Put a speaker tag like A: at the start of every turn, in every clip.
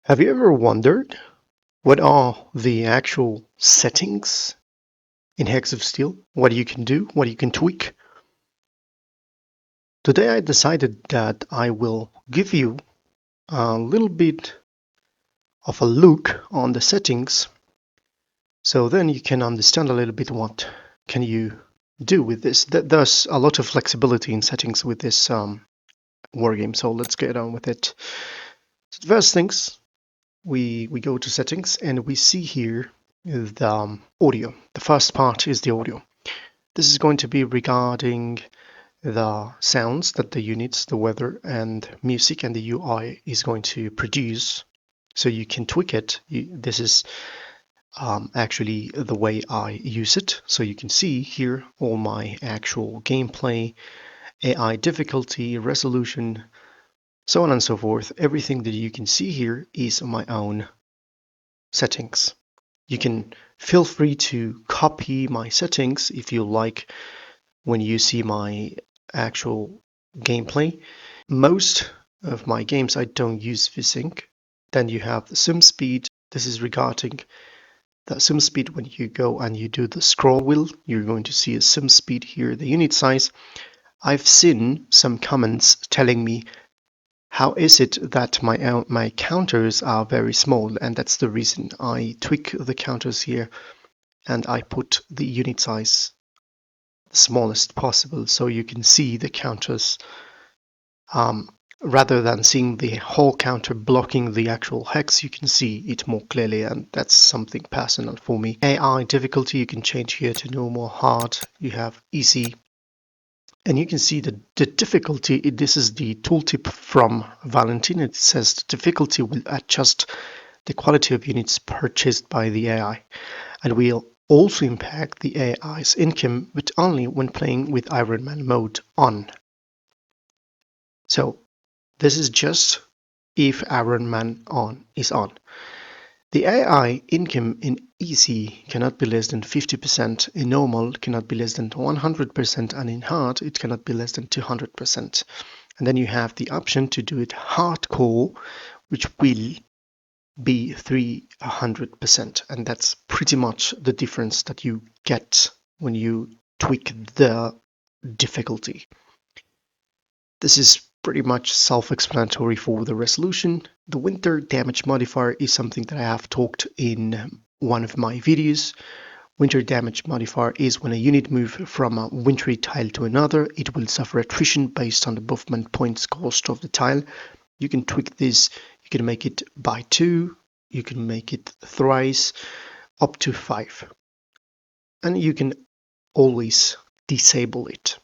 A: Have you ever wondered what are the actual settings in Hex of Steel? What you can do, what you can tweak? Today I decided that I will give you a little bit of a look on the settings, so then you can understand a little bit what can you do with this. There's a lot of flexibility in settings with this wargame, so let's get on with it. So the first things, we go to settings and we see here the audio. The first part is the audio. This is going to be regarding the sounds that the units, the weather and music and the UI is going to produce. So you can tweak it. This is actually the way I use it. So you can see here all my actual gameplay, AI difficulty, resolution, so on and so forth. Everything that you can see here is my own settings. You can feel free to copy my settings if you like when you see my actual gameplay. Most of my games I don't use VSync. Then you have the sim speed. This is regarding the sim speed. When you go and you do the scroll wheel, you're going to see a sim speed here, the unit size. I've seen some comments telling me how is it that my counters are very small, and that's the reason I tweak the counters here and I put the unit size the smallest possible so you can see the counters rather than seeing the whole counter blocking the actual hex. You can see it more clearly, and that's something personal for me. AI difficulty you can change here to normal, hard, you have easy. And you can see the difficulty, this is the tooltip from Valentin. It says the difficulty will adjust the quality of units purchased by the AI and will also impact the AI's income, but only when playing with Iron Man mode on. So this is just if Iron Man on is on. The AI income in easy cannot be less than 50%, in normal cannot be less than 100%, and in hard it cannot be less than 200%. And then you have the option to do it hardcore, which will be 300%, and that's pretty much the difference that you get when you tweak the difficulty. This is pretty much self-explanatory for the resolution. The winter damage modifier is something that I have talked in one of my videos. Winter damage modifier is when a unit moves from a wintry tile to another, it will suffer attrition based on the movement points cost of the tile. You can tweak this, you can make it by 2, you can make it thrice, up to 5. And you can always disable it.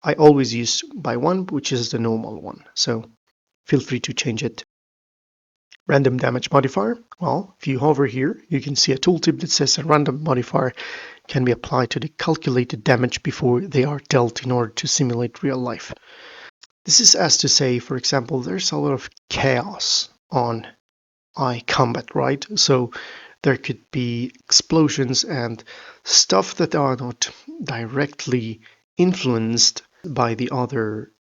A: I always use by 1, which is the normal one, so feel free to change it. Random damage modifier. Well, if you hover here, you can see a tooltip that says a random modifier can be applied to the calculated damage before they are dealt in order to simulate real life. This is as to say, for example, there's a lot of chaos on combat, right? So there could be explosions and stuff that are not directly influenced by the other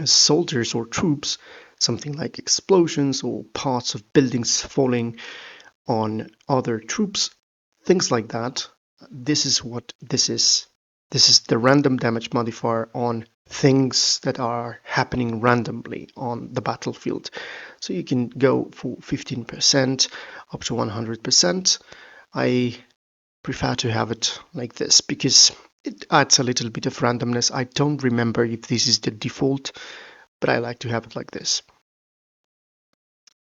A: soldiers or troops, something like explosions or parts of buildings falling on other troops, things like that. This is what this is. This is the random damage modifier on things that are happening randomly on the battlefield. So you can go for 15% up to 100%. I prefer to have it like this because it adds a little bit of randomness. I don't remember if this is the default, but I like to have it like this.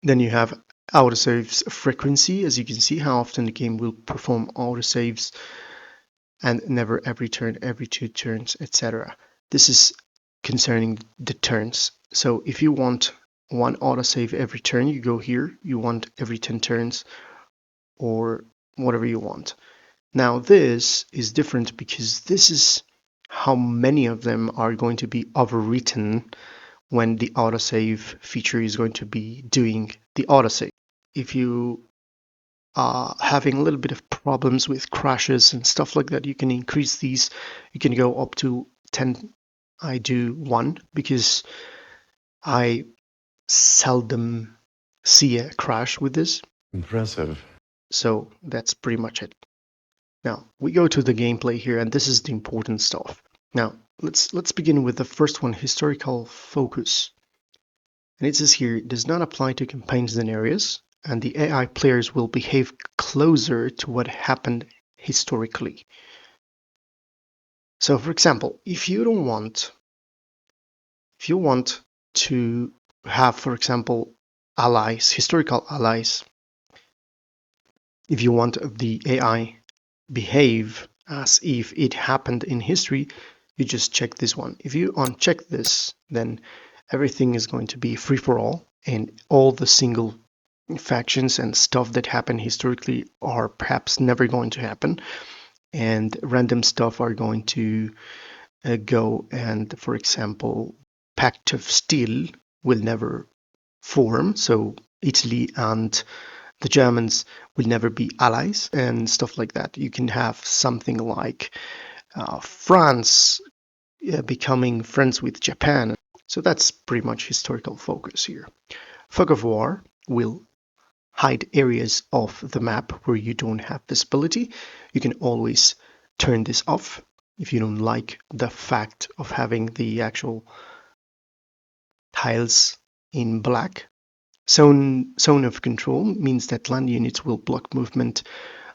A: Then you have autosaves frequency, as you can see how often the game will perform autosaves, and never every turn, every 2 turns, etc. This is concerning the turns. So if you want one autosave every turn, you go here. You want every 10 turns or whatever you want. Now this is different because this is how many of them are going to be overwritten when the autosave feature is going to be doing the autosave. If you are having a little bit of problems with crashes and stuff like that, you can increase these. You can go up to 10. I do 1 because I seldom see a crash with this.
B: Impressive.
A: So that's pretty much it. Now we go to the gameplay here, and this is the important stuff. Now let's begin with the first one, historical focus. And it says here, it does not apply to campaign scenarios, and the AI players will behave closer to what happened historically. So for example, if you want to have, for example, allies, historical allies, if you want the AI behave as if it happened in history, you just check this one. If you uncheck this, then everything is going to be free for all, and all the single factions and stuff that happened historically are perhaps never going to happen, and random stuff are going to go, and for example, Pact of Steel will never form, so Italy and the Germans will never be allies and stuff like that. You can have something like France becoming friends with Japan. So that's pretty much historical focus here. Fog of War will hide areas of the map where you don't have visibility. You can always turn this off if you don't like the fact of having the actual tiles in black. Zone of control means that land units will block movement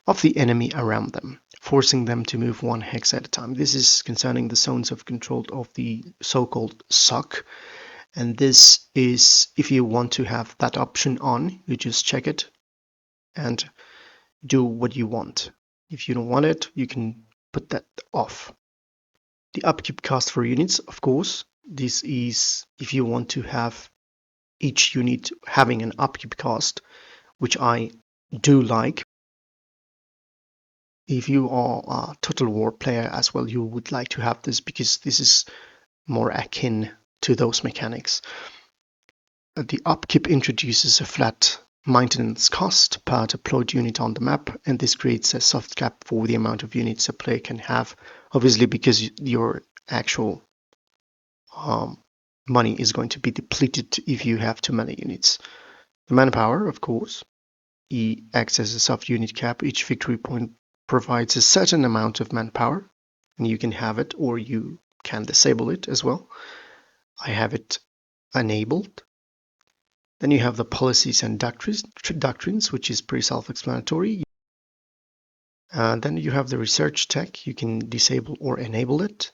A: of the enemy around them, forcing them to move one hex at a time. This is concerning the zones of control of the so-called SOC. And this is, if you want to have that option on, you just check it and do what you want. If you don't want it, you can put that off. The upkeep cost for units, of course, this is if you want to have each unit having an upkeep cost, which I do like. If you are a Total War player as well, you would like to have this because this is more akin to those mechanics. The upkeep introduces a flat maintenance cost per deployed unit on the map, and this creates a soft cap for the amount of units a player can have, obviously because your actual money is going to be depleted if you have too many units. The manpower, of course, acts as a soft unit cap. Each victory point provides a certain amount of manpower, and you can have it or you can disable it as well. I have it enabled. Then you have the policies and doctrines, which is pretty self-explanatory. Then you have the research tech. You can disable or enable it.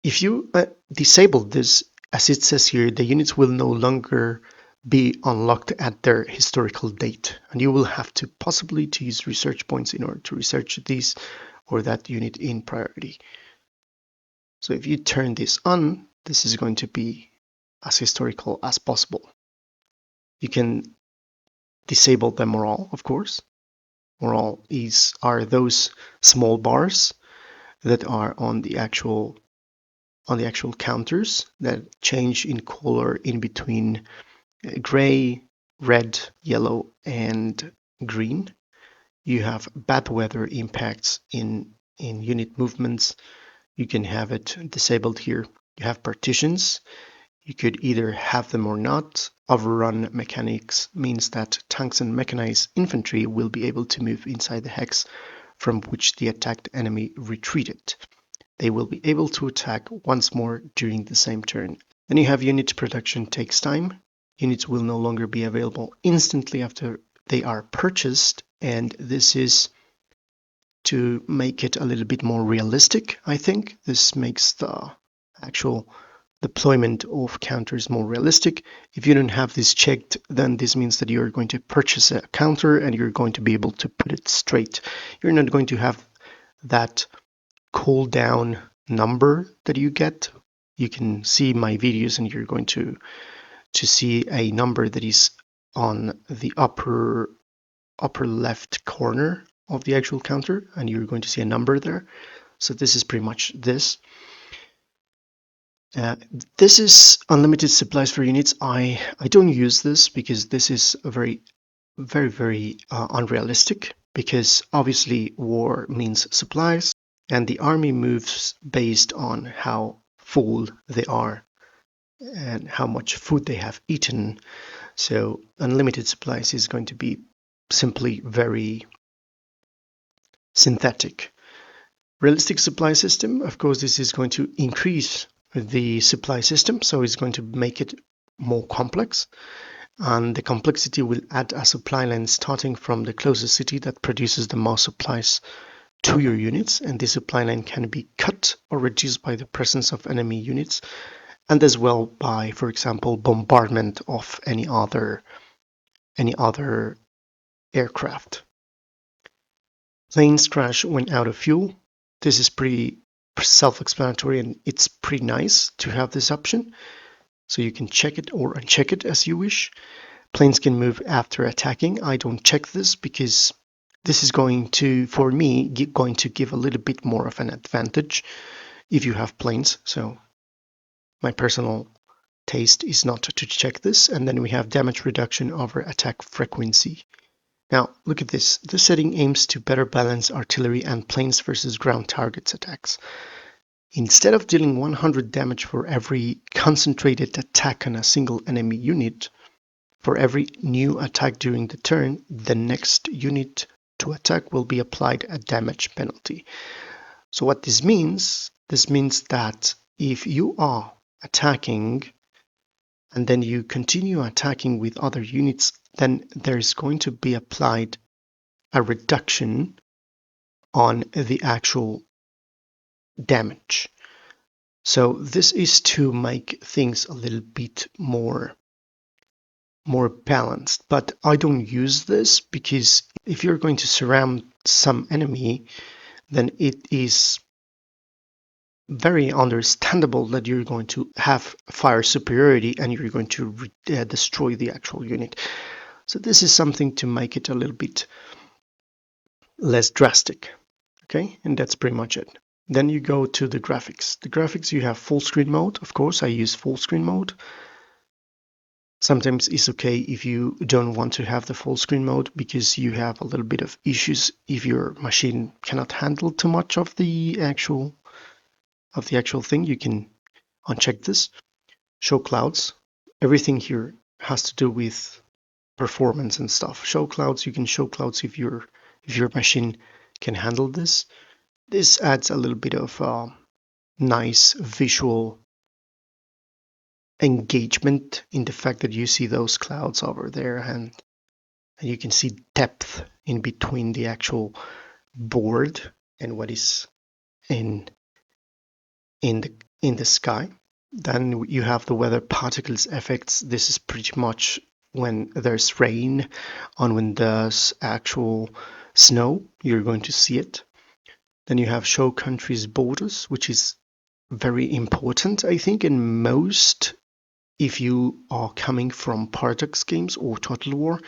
A: If you disable this, as it says here, the units will no longer be unlocked at their historical date, and you will have to possibly to use research points in order to research this or that unit in priority. So if you turn this on, this is going to be as historical as possible. You can disable the morale, of course. Morale are those small bars that are on the actual counters that change in color in between gray, red, yellow, and green. You have bad weather impacts in unit movements. You can have it disabled here. You have partitions. You could either have them or not. Overrun mechanics means that tanks and mechanized infantry will be able to move inside the hex from which the attacked enemy retreated. They will be able to attack once more during the same turn. Then you have unit production takes time. Units will no longer be available instantly after they are purchased, and this is to make it a little bit more realistic, I think. This makes the actual deployment of counters more realistic. If you don't have this checked, then this means that you're going to purchase a counter and you're going to be able to put it straight. You're not going to have that cooldown number that you get. You can see my videos and you're going to see a number that is on the upper left corner of the actual counter, and you're going to see a number there. So this is pretty much this. This is unlimited supplies for units. I don't use this because this is a very unrealistic, because obviously war means supplies and the army moves based on how full they are. and how much food they have eaten. So unlimited supplies is going to be simply very synthetic. Realistic supply system, of course, this is going to increase the supply system, so it's going to make it more complex. And the complexity will add a supply line starting from the closest city that produces the most supplies to your units, and this supply line can be cut or reduced by the presence of enemy units, and as well by, for example, bombardment of any other aircraft. Planes crash when out of fuel. This is pretty self-explanatory, and it's pretty nice to have this option, so you can check it or uncheck it as you wish. Planes can move after attacking. I don't check this because this is going to, for me, going to give a little bit more of an advantage if you have planes. So my personal taste is not to check this. And then we have damage reduction over attack frequency. Now look at this. This setting aims to better balance artillery and planes versus ground targets attacks. Instead of dealing 100 damage for every concentrated attack on a single enemy unit, for every new attack during the turn, the next unit to attack will be applied a damage penalty. So what this means that if you are attacking and then you continue attacking with other units, then there's going to be applied a reduction on the actual damage. So this is to make things a little bit more balanced, but I don't use this because if you're going to surround some enemy, then it is very understandable that you're going to have fire superiority and you're going to destroy the actual unit. So this is something to make it a little bit less drastic. Okay, and that's pretty much it. Then you go to the graphics. The graphics, you have full screen mode. Of course, I use full screen mode. Sometimes it's okay if you don't want to have the full screen mode because you have a little bit of issues if your machine cannot handle too much of the actual thing. You can uncheck this. Show clouds. Everything here has to do with performance and stuff. Show clouds. You can show clouds if your machine can handle this. This adds a little bit of nice visual engagement in the fact that you see those clouds over there, and you can see depth in between the actual board and what is in the sky. Then you have the weather particles effects. This is pretty much when there's rain, on when there's actual snow, you're going to see it. Then you have show countries borders, which is very important, I think, in most. If you are coming from Paradox games or Total War,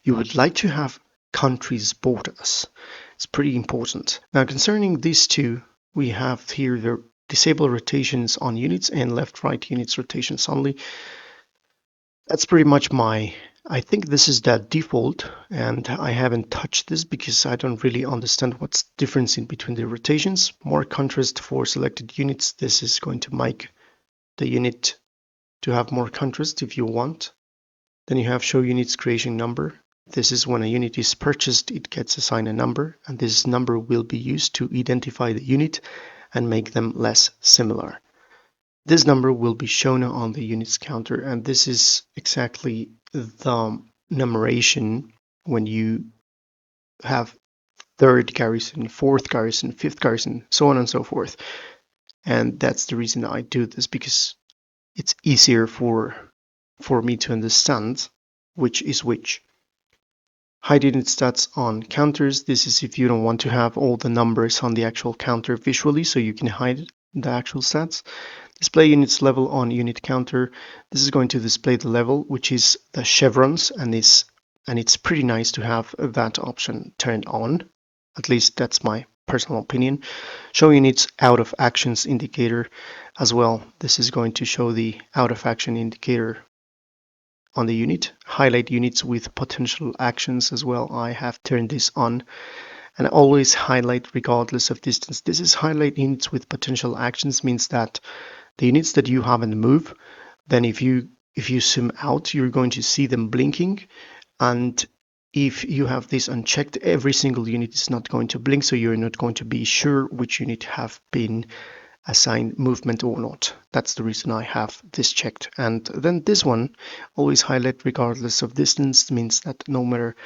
A: you would like to have countries borders. It's pretty important. Now, concerning these two, we have here the disable rotations on units and left-right units rotations only. That's pretty much I think this is the default, and I haven't touched this because I don't really understand what's the difference in between the rotations. More contrast for selected units. This is going to make the unit to have more contrast if you want. Then you have show units creation number. This is when a unit is purchased, it gets assigned a number, and this number will be used to identify the unit and make them less similar. This number will be shown on the units counter, and this is exactly the numeration when you have third garrison, fourth garrison, fifth garrison, so on and so forth. And that's the reason I do this, because it's easier for me to understand which is which. Hide unit stats on counters. This is if you don't want to have all the numbers on the actual counter visually, so you can hide the actual stats. Display units level on unit counter. This is going to display the level, which is the chevrons, and it's pretty nice to have that option turned on. At least that's my personal opinion. Show units out of actions indicator as well. This is going to show the out of action indicator on the unit. Highlight units with potential actions as well. I have turned this on, and always highlight regardless of distance. This is highlight units with potential actions, means that the units that you have in the move Then if you zoom out, you're going to see them blinking. And if you have this unchecked, every single unit is not going to blink, so you're not going to be sure which unit have been assigned movement or not. That's the reason I have this checked. And then this one, always highlight regardless of distance, means that no matter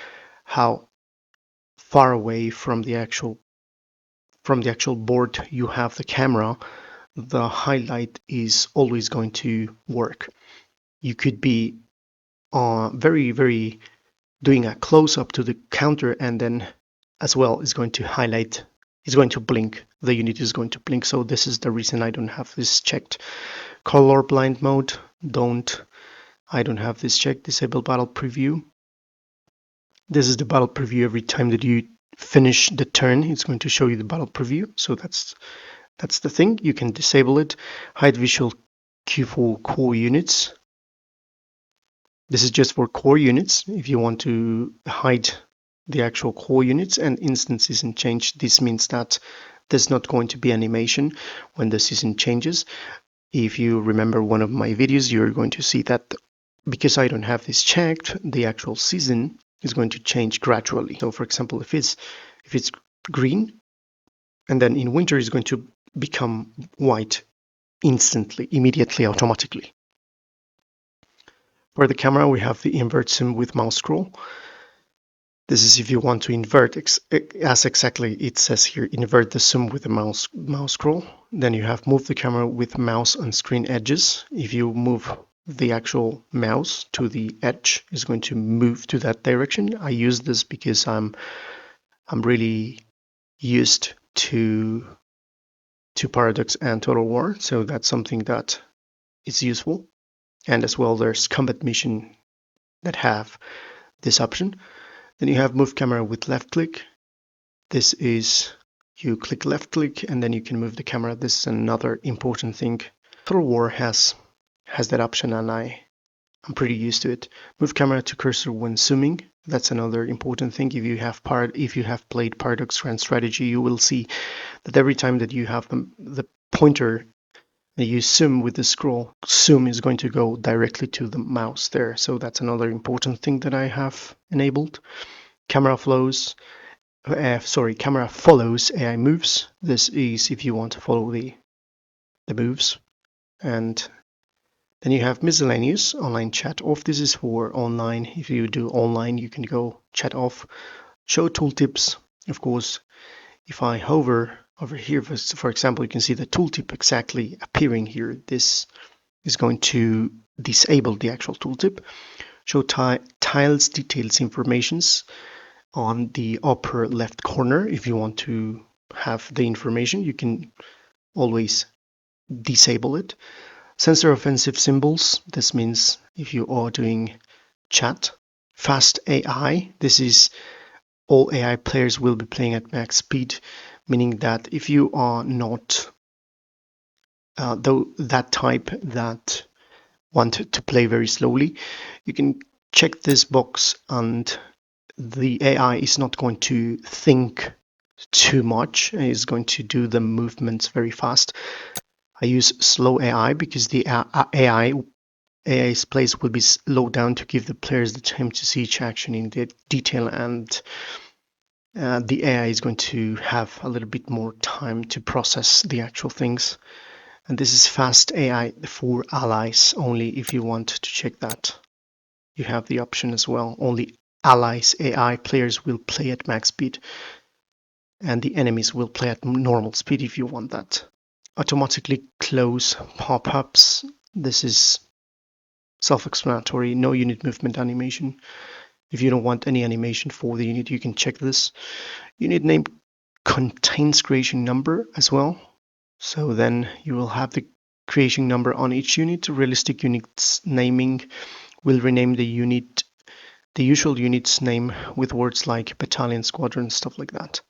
A: how far away from the actual board you have the camera, the highlight is always going to work. You could be very doing a close-up to the counter, and then as well is going to highlight, is going to blink. The unit is going to blink. So this is the reason I don't have this checked. Color blind mode, I don't have this checked. Disable battle preview. This is the battle preview. Every time that you finish the turn, it's going to show you the battle preview. So that's the thing. You can disable it. Hide visual cue for core units. This is just for core units. If you want to hide the actual core units and instance isn't changed, this means that there's not going to be animation when the season changes. If you remember one of my videos, you're going to see that because I don't have this checked, the actual season is going to change gradually. So for example, if it's green, and then in winter it's going to become white instantly, immediately, automatically. For the camera, we have the invert zoom with mouse scroll. This is if you want to invert, as exactly it says here, invert the zoom with the mouse scroll. Then you have move the camera with mouse on screen edges. If you move the actual mouse to the edge, it's going to move to that direction. I use this because I'm really used to Paradox and Total War, so that's something that is useful. And as well, there's combat mission that have this option. Then you have move camera with left click. This is, you click left click and then you can move the camera. This is another important thing. Total War has that option, and I'm pretty used to it. Move camera to cursor when zooming. That's another important thing. If you have played Paradox Grand Strategy, you will see that every time that you have the pointer and you zoom with the scroll, zoom is going to go directly to the mouse there. So that's another important thing that I have enabled. Camera follows AI moves. This is if you want to follow the moves. And then you have miscellaneous online chat off. This is for online. If you do online, you can go chat off. Show tooltips. Of course, if I hover over here, for example, you can see the tooltip exactly appearing here. This is going to disable the actual tooltip. Show tiles details informations on the upper left corner. If you want to have the information, you can always disable it. Censor offensive symbols. This means if you are doing chat. Fast AI. This is all AI players will be playing at max speed, meaning that if you are not that type that want to play very slowly, you can check this box and the AI is not going to think too much. It's going to do the movements very fast. I use slow AI because the AI's plays will be slowed down to give the players the time to see each action in detail, and the AI is going to have a little bit more time to process the actual things. And this is fast AI for allies only. If you want to check that, you have the option as well. Only allies AI players will play at max speed, and the enemies will play at normal speed if you want that. Automatically close pop-ups. This is self-explanatory. No unit movement animation. If you don't want any animation for the unit, you can check this. Unit name contains creation number as well. So then you will have the creation number on each unit. Realistic units naming will rename the unit, the usual unit's name with words like battalion, squadron, stuff like that.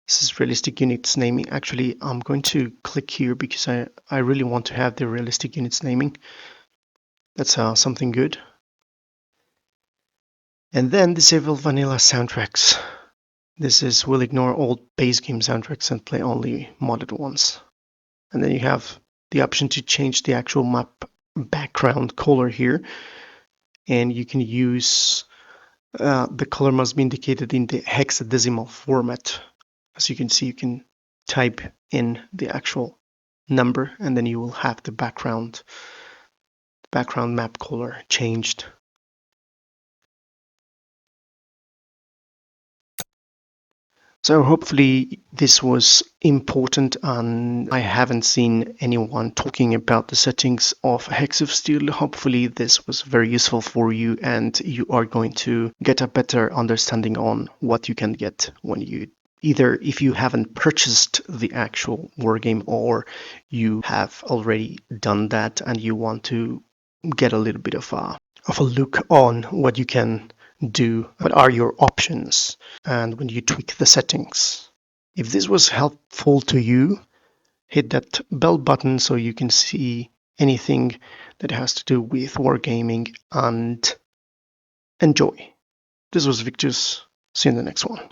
A: This is realistic units naming. Actually, I'm going to click here because I really want to have the realistic units naming. That's something good. And then disable vanilla soundtracks. This will ignore all base game soundtracks and play only modded ones. And then you have the option to change the actual map background color here, and you can use the color must be indicated in the hexadecimal format. As you can see, you can type in the actual number, and then you will have the background map color changed. So hopefully this was important, and I haven't seen anyone talking about the settings of Hex of Steel. Hopefully this was very useful for you, and you are going to get a better understanding on what you can get when you either if you haven't purchased the actual wargame, or you have already done that and you want to get a little bit of a look on what you can do, what are your options, and when you tweak the settings. If this was helpful to you, hit that bell button so you can see anything that has to do with wargaming, and enjoy. This was Victus. See you in the next one.